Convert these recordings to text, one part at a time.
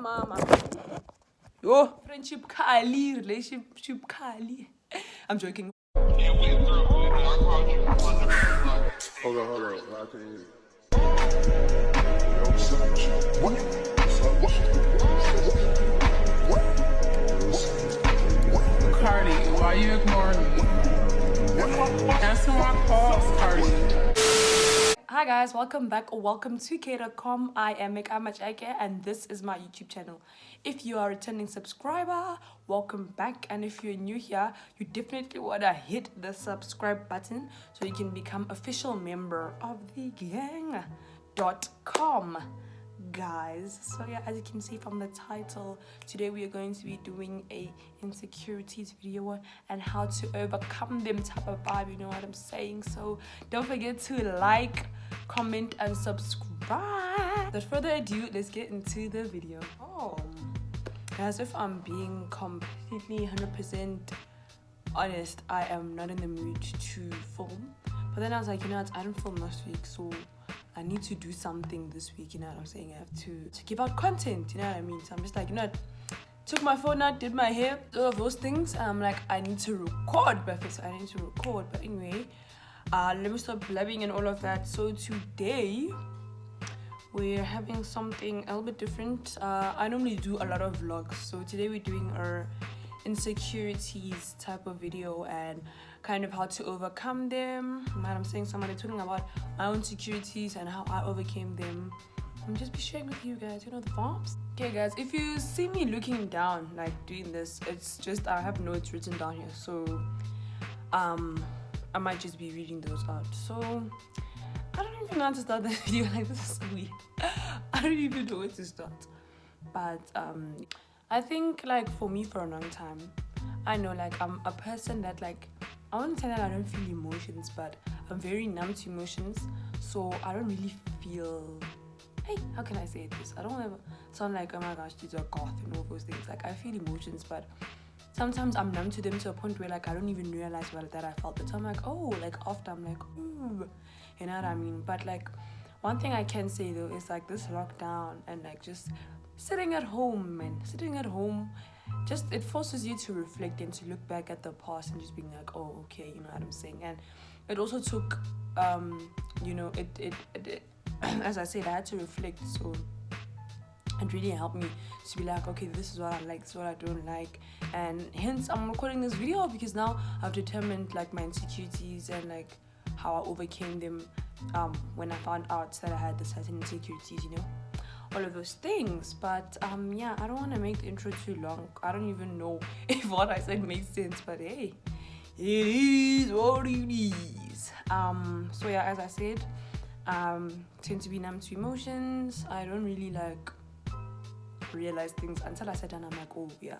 mama. Yo, friendship Kali, relationship Kali. I'm joking. Hold on. I can hear you. Cardi, why you ignoring me? Answer my calls, Cardi. Hi guys, welcome back or welcome to K.com. I am Mekamachake and this is my YouTube channel. If you are a returning subscriber, welcome back, and if you're new here, you definitely want to hit the subscribe button so you can become official member of the gang.com. Guys, so yeah, as you can see from the title, today we are going to be doing a insecurities video and how to overcome them type of vibe, you know what I'm saying? So don't forget to like, comment and subscribe. Without further ado, let's get into the video. Guys, if I'm being completely 100% honest, I am not in the mood to film. But then I was like, you know what, I didn't film last week, so I need to do something this week, you know what I'm saying? I have to give out content, you know what I mean? So I'm just like, you know what, took my phone out, did my hair, all of those things, and I'm like, I need to record, perfect, so I need to record. But anyway, let me stop blabbing and all of that. So today we're having something a little bit different. I normally do a lot of vlogs, so today we're doing our insecurities type of video and kind of how to overcome them. I'm saying somebody talking about my own insecurities and how I overcame them. I'm just be sharing with you guys, you know, the vibes. Okay guys, if you see me looking down like doing this, it's just I have notes written down here, so I might just be reading those out. So I don't even know how to start the video, like this is weird. I don't even know where to start. But I think like for me for a long time, I know like I'm a person that like, I wouldn't say that I don't feel emotions, but I'm very numb to emotions. So I don't really feel, hey, how can I say this? I don't ever sound like, oh my gosh, these are goth and all those things. Like I feel emotions, but sometimes I'm numb to them to a point where like I don't even realize that I felt it. So I'm like, oh, like after I'm like, ooh, you know what I mean? But like one thing I can say though is like this lockdown and like just sitting at home, just it forces you to reflect and to look back at the past and just being like, oh, okay, you know what I'm saying? And it also took you know, it as I said, I had to reflect, so it really helped me to be like, okay, this is what I like, this is what I don't like, and hence I'm recording this video because now I've determined like my insecurities and like how I overcame them when I found out that I had the certain insecurities, you know, all of those things. But yeah, I don't want to make the intro too long. I don't even know if what I said makes sense, but hey, it is what it is. So yeah, as I said, tend to be numb to emotions. I don't really like realize things until I sit down. I'm like, oh yeah,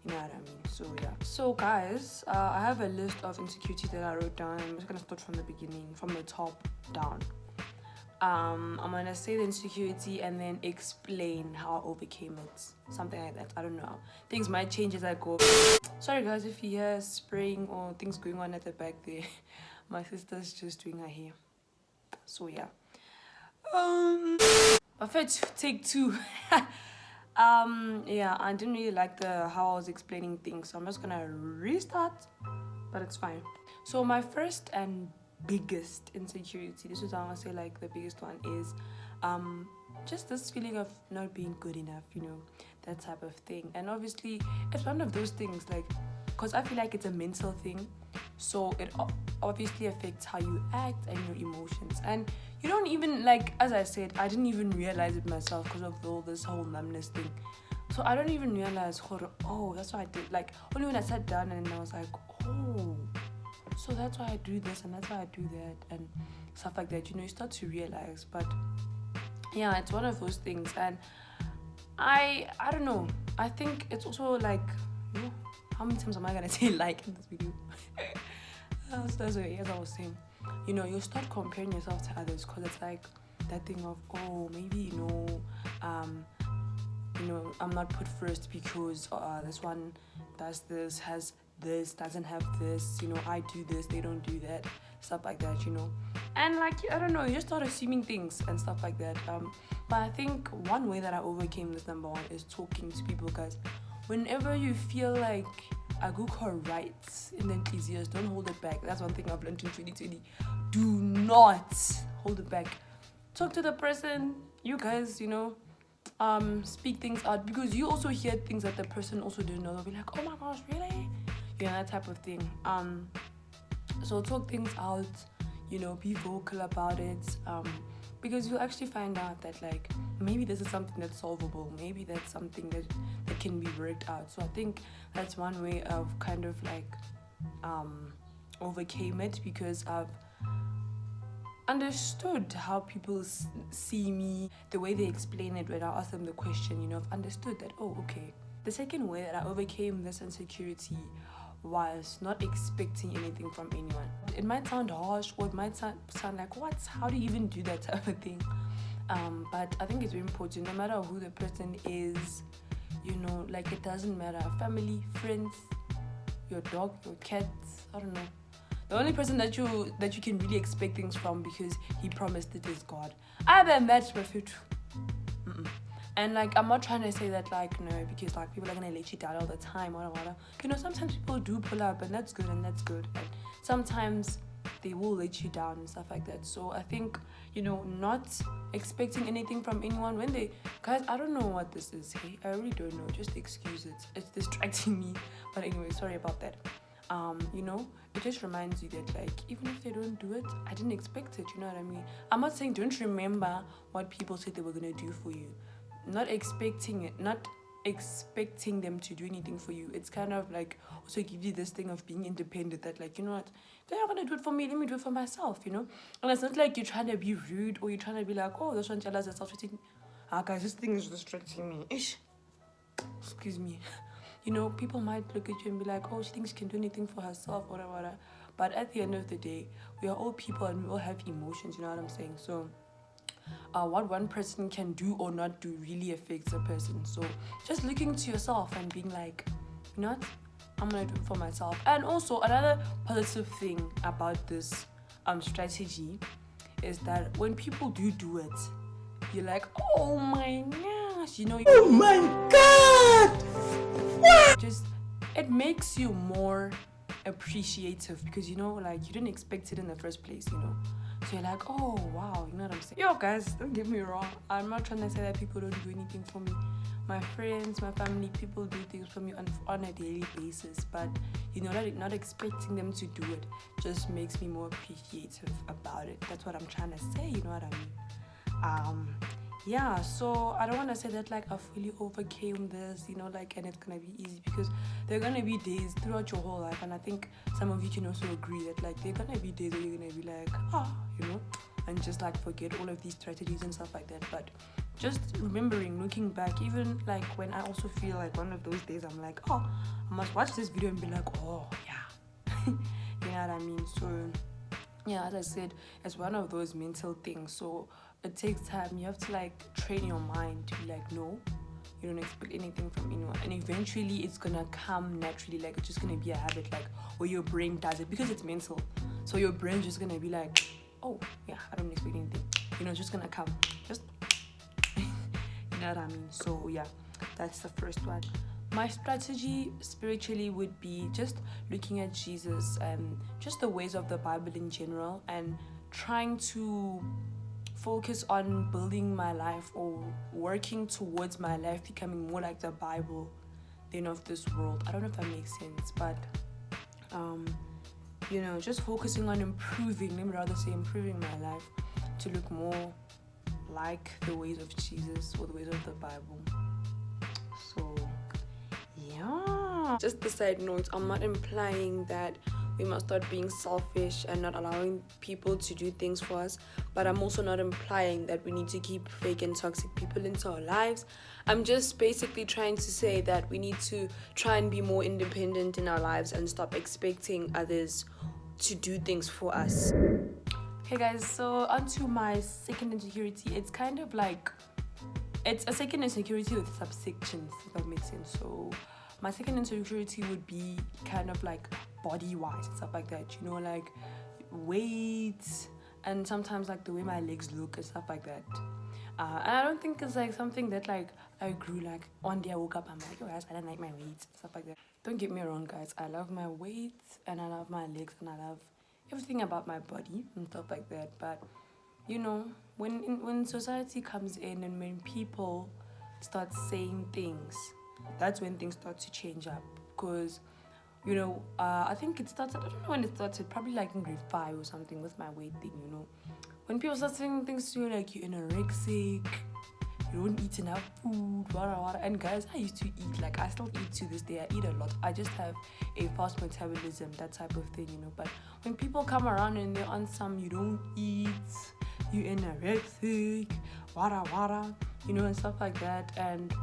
you know what I mean? So yeah. So guys, I have a list of insecurities that I wrote down. I'm just gonna start from the beginning, from the top down. I'm gonna say the insecurity and then explain how I overcame it, something like that. I don't know, things might change as I go. Sorry guys if you hear spraying or things going on at the back there. My sister's just doing her hair. So yeah, but first take two. Yeah, I didn't really like how I was explaining things, so I'm just gonna restart, but it's fine. So my first and biggest insecurity, this is how I say like the biggest one, is just this feeling of not being good enough, you know, that type of thing. And obviously it's one of those things, like, because I feel like it's a mental thing, so it obviously affects how you act and your emotions. And you don't even, like, as I said, I didn't even realize it myself because of all this whole numbness thing. So I don't even realize, oh, that's what I did. Like, only when I sat down and I was like, oh, so that's why I do this and that's why I do that and stuff like that. You know, you start to realize. But yeah, it's one of those things. And I don't know. I think it's also like, you know, how many times am I gonna say like in this video? So as I was saying, you know, you start comparing yourself to others because it's like that thing of, oh, maybe, you know, I'm not put first because this one does this, has this, doesn't have this, you know, I do this, they don't do that, stuff like that, you know. And like, I don't know, you just start assuming things and stuff like that. But I think one way that I overcame this, number one, is talking to people, guys. Whenever you feel like a good right in the ecclesias, don't hold it back. That's one thing I've learned in 2020. Do not hold it back. Talk to the person. You guys, speak things out, because you also hear things that the person also didn't know. They'll be like, oh my gosh, really? That type of thing. So talk things out, be vocal about it, because you'll actually find out that like maybe this is something that's solvable, maybe that's something that can be worked out. So I think that's one way of kind of like overcame it, because I've understood how people see me, the way they explain it when I ask them the question. I've understood that, oh, okay. The second way that I overcame this insecurity was not expecting anything from anyone. It might sound harsh, or it might sound like, what? How do you even do that type of thing? But I think it's very important, no matter who the person is, like it doesn't matter. Family, friends, your dog, your cat, I don't know. The only person that you can really expect things from, because he promised it, is God. Other than that, we're fit. And like, I'm not trying to say that like, no, because like people are gonna let you down all the time, or whatever. Sometimes people do pull up, and that's good. And sometimes they will let you down and stuff like that. So I think, not expecting anything from anyone when they, guys, I don't know what this is. Hey, I really don't know. Just excuse it. It's distracting me. But anyway, sorry about that. It just reminds you that like, even if they don't do it, I didn't expect it. You know what I mean? I'm not saying don't remember what people said they were gonna do for you. Not expecting them to do anything for you. It's kind of like also give you this thing of being independent, that like, you know what, they're not gonna do it for me, let me do it for myself. And it's not like you're trying to be rude, or you're trying to be like, oh, this one jealous and self-treating. Guys, this thing is distracting me. Ish. Excuse me. People might look at you and be like, oh, she thinks she can do anything for herself, whatever. But at the end of the day, we are all people, and we all have emotions, you know what I'm saying? So what one person can do or not do really affects a person. So just looking to yourself and being like, I'm gonna do it for myself. And also another positive thing about this strategy is that when people do it, you're like, oh my gosh, oh my god, just it makes you more appreciative, because like you didn't expect it in the first place. So you're like, oh wow, you know what I'm saying? Yo guys, don't get me wrong, I'm not trying to say that people don't do anything for me. My friends, my family, people do things for me on a daily basis, but not expecting them to do it just makes me more appreciative about it. That's what I'm trying to say, you know what I mean? Yeah, so I don't want to say that like I fully overcame this, and it's gonna be easy, because there are gonna be days throughout your whole life, and I think some of you can also agree that like there are gonna be days where you're gonna be like, and just like forget all of these strategies and stuff like that. But just remembering, looking back, even like when I also feel like one of those days I'm like, oh, I must watch this video and be like, oh yeah. You know what I mean? So yeah, as I said, it's one of those mental things. So it takes time. You have to like train your mind to be like, no, you don't expect anything from anyone, and eventually it's gonna come naturally. Like it's just gonna be a habit, like where your brain does it, because it's mental. So your brain's just gonna be like, oh yeah, I don't expect anything. It's just gonna come. Just you know what I mean? So yeah, that's the first one. My strategy spiritually would be just looking at Jesus and just the ways of the Bible in general, and trying to focus on building my life, or working towards my life becoming more like the Bible than of this world. I don't know if that makes sense, but just focusing on improving, let me rather say improving my life to look more like the ways of Jesus, or the ways of the Bible. So yeah, just a side note, I'm not implying that we must start being selfish and not allowing people to do things for us, but I'm also not implying that we need to keep fake and toxic people into our lives. I'm just basically trying to say that we need to try and be more independent in our lives and stop expecting others to do things for us. Hey guys, so onto my second insecurity. It's kind of like, it's a second insecurity with subsections, if that makes sense. So my second insecurity would be kind of like body-wise and stuff like that, like weight, and sometimes like the way my legs look and stuff like that. And I don't think it's like something that like I grew like one day I woke up, I'm like, oh guys, I don't like my weight, stuff like that. Don't get me wrong, guys, I love my weight and I love my legs and I love everything about my body and stuff like that. But you know, when society comes in and when people start saying things, that's when things start to change up. Because you know, I think it started, I don't know when it started, probably like in grade 5 or something with my weight thing, you know. When people start saying things to you like you're anorexic, you don't eat enough food, blah. And guys, I used to eat, like I still eat to this day, I eat a lot. I just have a fast metabolism, that type of thing, you know. But when people come around and they're on some, you don't eat, you anorexic, wada, you know, and stuff like that. And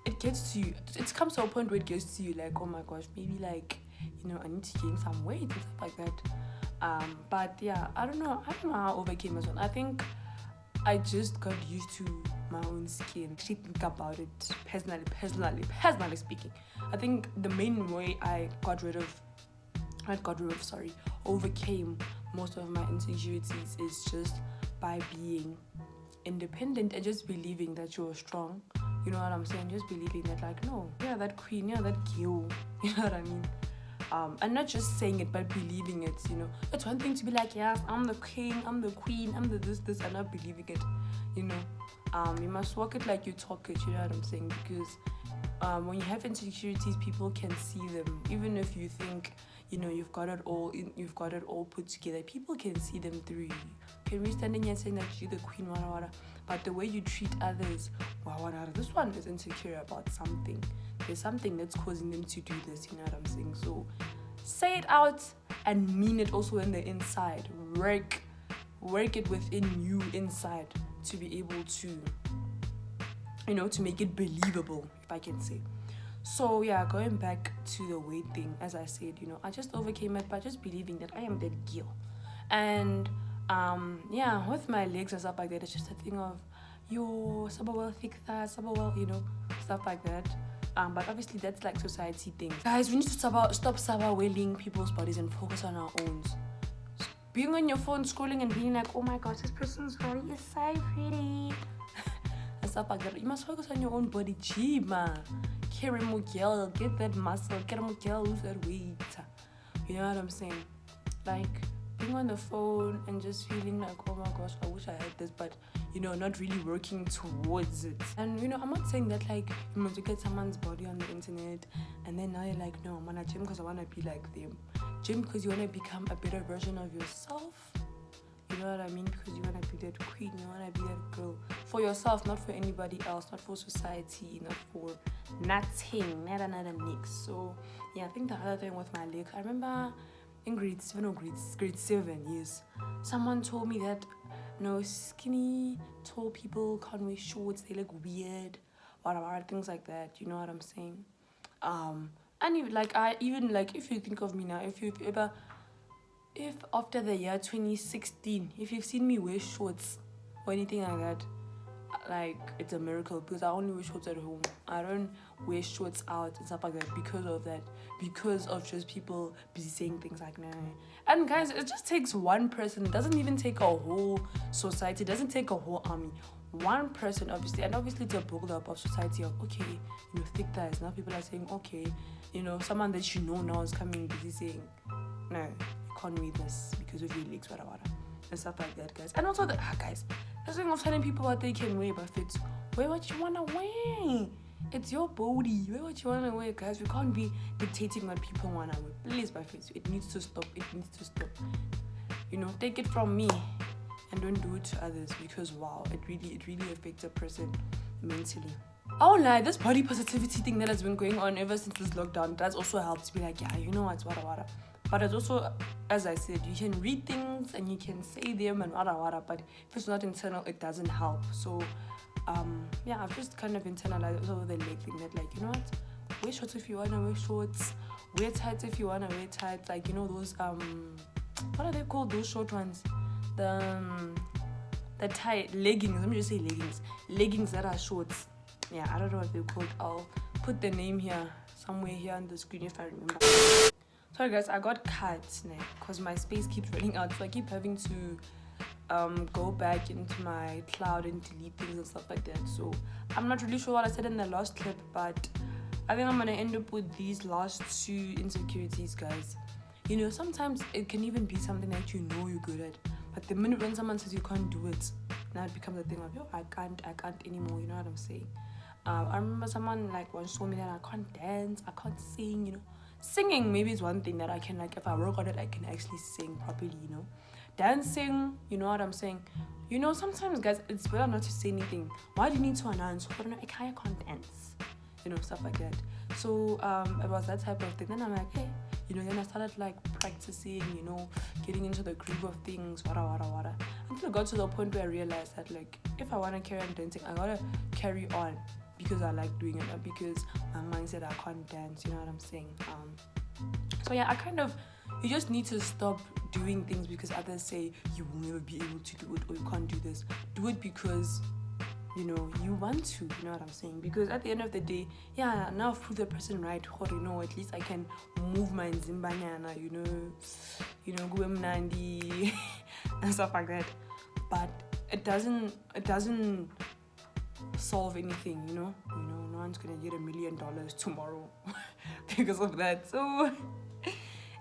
it gets to you, it comes to a point where it gets to you like, oh my gosh, maybe like, you know, I need to gain some weight and stuff like that. But yeah, I don't know how I overcame this one. I think I just got used to my own skin. Actually think about it personally speaking. I think the main way I overcame most of my insecurities is just by being independent and just believing that you're strong. You know what I'm saying? Just believing that like, no, yeah, that queen, yeah, that girl. You know what I mean? And not just saying it, but believing it, you know. It's one thing to be like, yes, I'm the king, I'm the queen, I'm the this, and not believing it, you know. You must walk it like you talk it, you know what I'm saying? Because when you have insecurities, people can see them. Even if you think, you know, you've got it all put together, people can see them through you. Can we stand in here saying that you're the queen, wada, but the way you treat others, this one is insecure about something. There's something that's causing them to do this, you know what I'm saying? So say it out and mean it also in the inside. Work it within you inside to be able to, you know, to make it believable, if I can say. So yeah, going back to the weight thing, as I said, you know, I just overcame it by just believing that I am that girl. And yeah, with my legs and stuff like that, it's just a thing of yo, sabawell thick thighs, sabawell, you know, stuff like that. But obviously that's like society things. Guys, we need to stop sabawelling people's bodies and focus on our own. Being on your phone scrolling and being like, oh my gosh, this person's body is so pretty. And stuff like that. You must focus on your own body. Gee, man. Carry more girl, get that muscle, get more girl, lose that weight. You know what I'm saying? Like being on the phone and just feeling like, oh my gosh, I wish I had this, but you know, not really working towards it. And you know, I'm not saying that like you must look at someone's body on the internet and then now you're like, no, I'm gonna gym because I want to be like them. Gym because you want to become a better version of yourself. You know what I mean? Because you want to be that queen, you want to be that girl for yourself, not for anybody else, not for society, not for nothing, nada nix. So yeah, I think the other thing with my legs, I remember in grade 7, yes, someone told me that no, skinny tall people can't wear shorts, they look weird, whatever, things like that. You know what I'm saying? And even if you think of me now, if after the year 2016, if you've seen me wear shorts or anything like that, like it's a miracle, because I only wear shorts at home. I don't wear shorts out and stuff like that because of just people busy saying things like nah. And guys, it just takes one person. It doesn't even take a whole society. It doesn't take a whole army. One person, obviously, and obviously it's a build up of society of, okay, you know, thick thighs. Now people are saying, okay, you know, someone that you know now is coming busy saying, no, you can't wear this because of your legs, whatever, and stuff like that, guys. And also guys, that's the thing of telling people what they can wear, but it's wear what you wanna wear. It's your body. Wear what you wanna wear, guys. We can't be dictating what people wanna wear. Please, by face, it needs to stop. You know, take it from me and don't do it to others, because wow, it really affects a person mentally. Oh no, this body positivity thing that has been going on ever since this lockdown does also help to be like, yeah, you know what, but it's also, as I said, you can read things and you can say them and but if it's not internal, it doesn't help. So yeah, I've just kind of internalized over the leg thing that, like, you know what, wear shorts if you wanna wear shorts, wear tights if you wanna wear tights, like, you know, those what are they called, those short ones, the tight leggings, let me just say leggings that are shorts. Yeah, I don't know what they're called. I'll put the name here somewhere here on the screen if I remember. Sorry guys, I got cut because my space keeps running out, so I keep having to go back into my cloud and delete things and stuff like that. So I'm not really sure what I said in the last clip, but I think I'm gonna end up with these last two insecurities, guys. You know, sometimes it can even be something that you know you're good at, but the minute when someone says you can't do it, now it becomes a thing of, yo, I can't anymore, you know what I'm saying? I remember someone like once told me that I can't dance, I can't sing, you know. Singing maybe is one thing that I can, like, if I work on it, I can actually sing properly, you know. Dancing, you know what I'm saying? You know, sometimes, guys, it's better not to say anything. Why do you need to announce? I don't know, I can't dance, you know, stuff like that. So it was that type of thing. Then I'm like, hey, you know, then I started like practicing, you know, getting into the groove of things, wada. Until I got to the point where I realized that, like, if I want to carry on dancing, I gotta carry on because I like doing it, not because my mind said I can't dance, you know what I'm saying? So yeah, you just need to stop doing things because others say you will never be able to do it or you can't do this. Do it because, you know, you want to, you know what I'm saying? Because at the end of the day, yeah, now I've proved the person right, or, you know, at least I can move my zimbanyana, you know, go mnandi and stuff like that. But it doesn't solve anything, you know, no one's gonna get $1 million tomorrow because of that. So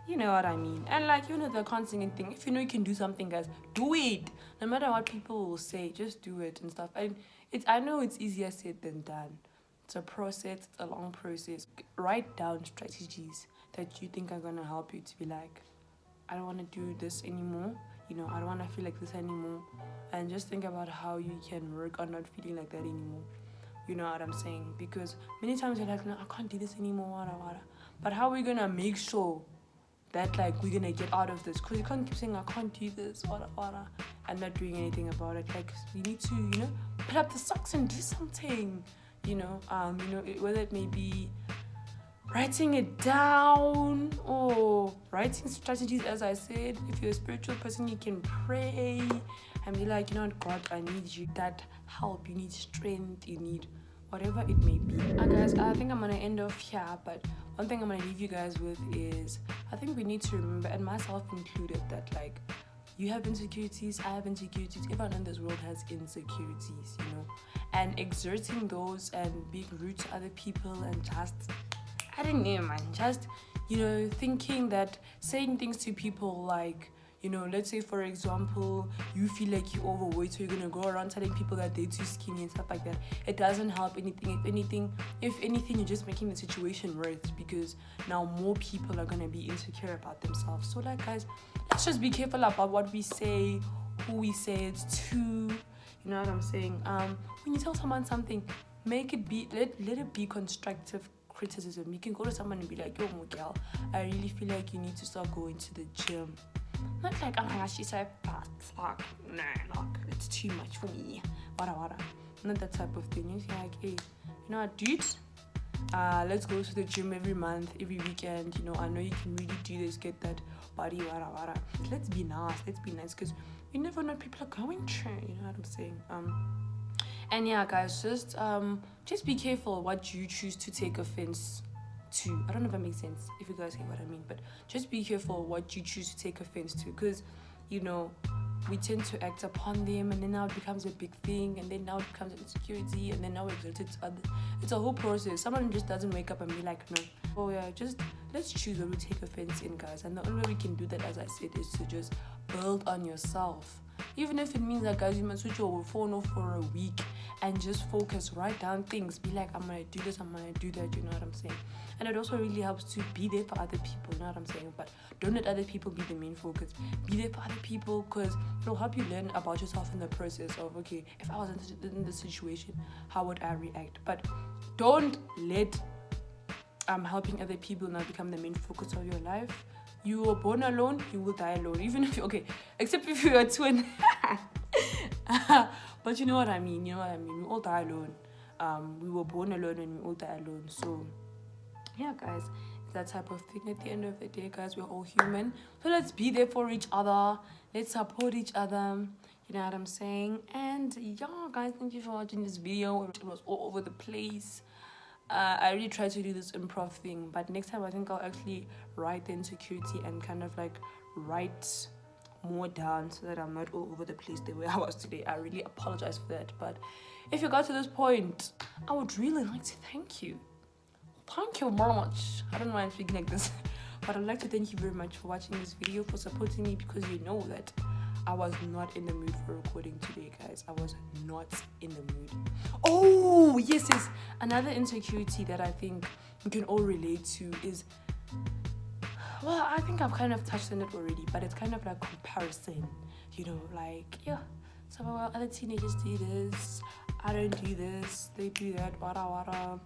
you know what I mean. And like, you know, the constant thing, if you know you can do something, guys, do it. No matter what people will say, just do it and stuff. And I know it's easier said than done. It's a process, it's a long process. Write down strategies that you think are gonna help you to be like, I don't want to do this anymore, you know, I don't want to feel like this anymore. And just think about how you can work on not feeling like that anymore, you know what I'm saying? Because many times you're like, no, I can't do this anymore, wada. But how are we gonna make sure that, like, we're gonna get out of this? Because you can't keep saying I can't do this, wada, and not doing anything about it. Like, you need to, you know, put up the socks and do something, you know, whether it may be writing it down or writing strategies. As I said, if you're a spiritual person, you can pray and be like, you know what, God, I need you, that help, you need strength, you need whatever it may be. And guys, I think I'm gonna end off here, but one thing I'm gonna leave you guys with is, I think we need to remember, and myself included, that like, you have insecurities, I have insecurities, everyone in this world has insecurities, you know, and exerting those and being rude to other people and just, I don't know, man, just, you know, thinking that saying things to people like, you know, let's say for example, you feel like you're overweight, so you're gonna go around telling people that they're too skinny and stuff like that. It doesn't help anything. If anything, you're just making the situation worse, because now more people are gonna be insecure about themselves. So like, guys, let's just be careful about what we say, who we say it to, you know what I'm saying? When you tell someone something, make it be, let it be constructive criticism. You can go to someone and be like, yo, Miguel, I really feel like you need to start going to the gym. Not like, oh my gosh, she's so fat, fuck, no, like, it's too much for me, wada. Not that type of thing. You say like, hey, you know what, dude, let's go to the gym every month, every weekend, you know, I know you can really do this, get that body, wada. Let's be nice, because you never know what people are going through, you know what I'm saying? And yeah, guys, just be careful what you choose to take offense to. I don't know if that makes sense, if you guys get what I mean, but just be careful what you choose to take offense to, because, you know, we tend to act upon them, and then now it becomes a big thing, and then now it becomes an insecurity, and then now it's a whole process. Someone just doesn't wake up and be like, no. Oh yeah, just let's choose what we take offense in, guys. And the only way we can do that, as I said, is to just build on yourself. Even if it means that, guys, you must switch your phone off for a week and just focus, write down things, be like, I'm gonna do this, I'm gonna do that, you know what I'm saying? And it also really helps to be there for other people, you know what I'm saying? But don't let other people be the main focus. Be there for other people, because it'll help you learn about yourself in the process of, okay, if I was in this situation, how would I react? But don't let helping other people now become the main focus of your life. You were born alone, you will die alone. Even if except if you're a twin. But you know what I mean, we all die alone. We were born alone and we all die alone. So yeah, guys, it's that type of thing. At the end of the day, guys, we're all human. So let's be there for each other. Let's support each other. You know what I'm saying? And yeah, guys, thank you for watching this video. It was all over the place. I really try to do this improv thing, but next time I think I'll actually write the insecurity and kind of like write more down so that I'm not all over the place the way I was today. I really apologize for that, but if you got to this point, I would really like to thank you. Thank you very much. I don't know why I'm speaking like this, but I'd like to thank you very much for watching this video, for supporting me, because you know that I was not in the mood for recording today, guys. I was not in the mood. Oh, yes. Another insecurity that I think we can all relate to is, well, I think I've kind of touched on it already, but it's kind of like comparison. You know, like, yeah, so well, other teenagers do this, I don't do this, they do that, wada,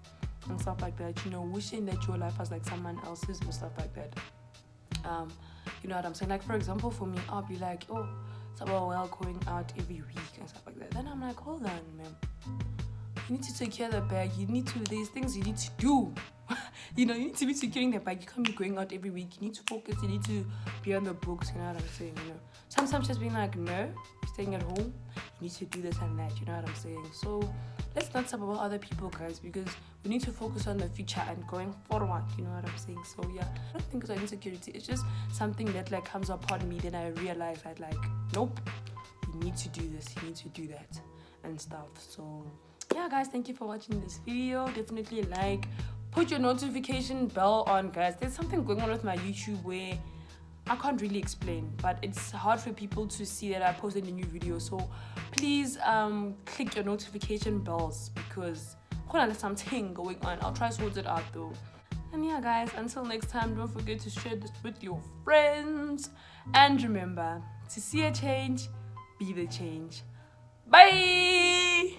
and stuff like that. You know, wishing that your life was like someone else's and stuff like that. You know what I'm saying? Like, for example, for me, I'll be like, oh, so well, going out every week and stuff like that. Then I'm like, hold on, man. You need to secure the bag. There's things you need to do. You know, you need to be securing the bag. You can't be going out every week. You need to focus. You need to be on the books. You know what I'm saying? You know, sometimes just being like, no, you're staying at home. You need to do this and that. You know what I'm saying? So let's not talk about other people, guys, because we need to focus on the future and going forward. You know what I'm saying? So yeah, I don't think it's an insecurity. It's just something that like comes upon me. Then I realize that like, nope, you need to do this. You need to do that and stuff. So yeah, guys, thank you for watching this video. Definitely like, put your notification bell on, guys. There's something going on with my YouTube where I can't really explain, but it's hard for people to see that I posted a new video. So please click your notification bells, because there's something going on. I'll try to sort it out though. And yeah, guys, until next time, don't forget to share this with your friends, and remember to see a change, be the change. Bye.